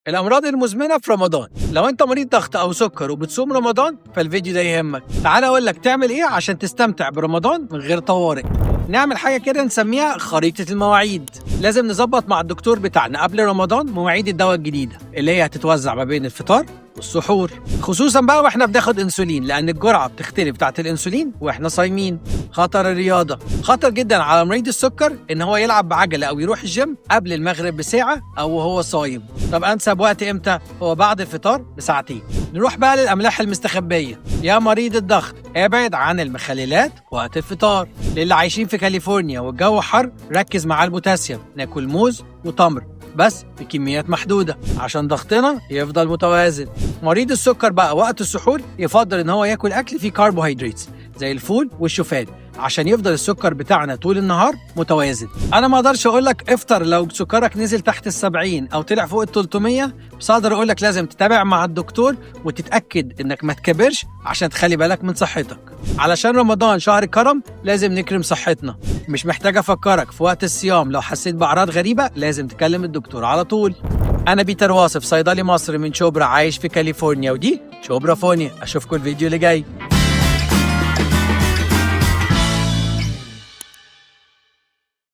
الأمراض المزمنة في رمضان. لو أنت مريض ضغط أو سكر وبتصوم رمضان فالفيديو ده يهمك. تعال أقول لك تعمل إيه عشان تستمتع برمضان من غير طوارئ. نعمل حاجة كده نسميها خريطة المواعيد. لازم نظبط مع الدكتور بتاعنا قبل رمضان مواعيد الدواء الجديدة اللي هي هتتوزع ما بين الفطار والسحور، خصوصا بقى واحنا بناخد انسولين لان الجرعه بتختلف بتاعت الانسولين واحنا صايمين. خطر الرياضه، خطر جدا على مريض السكر ان هو يلعب بعجله او يروح الجيم قبل المغرب بساعه او وهو صايم. طب انسب وقت امتى؟ هو بعد الفطار بساعتين. نروح بقى للاملاح المستخبيه. يا مريض الضغط ابعد عن المخللات وقت الفطار. للي عايشين في كاليفورنيا والجو حر ركز مع البوتاسيوم، ناكل موز وتمر بس بكميات محدودة عشان ضغطنا يفضل متوازن. مريض السكر بقى وقت السحور يفضل ان هو ياكل اكل فيه كربوهيدرات زي الفول والشوفان عشان يفضل السكر بتاعنا طول النهار متوازن. انا ما اقدرش اقول لك افطر لو سكرك نزل تحت ال70 او طلع فوق ال300، بس اقدر اقول لك لازم تتابع مع الدكتور وتتاكد انك ما تكبرش عشان تخلي بالك من صحتك. علشان رمضان شهر كرم لازم نكرم صحتنا. مش محتاج افكرك في وقت الصيام لو حسيت باعراض غريبه لازم تكلم الدكتور على طول. انا بيتر واصف، صيدلي مصري من شبرا عايش في كاليفورنيا، ودي شبرا فونيا. اشوفكم الفيديو اللي جاي.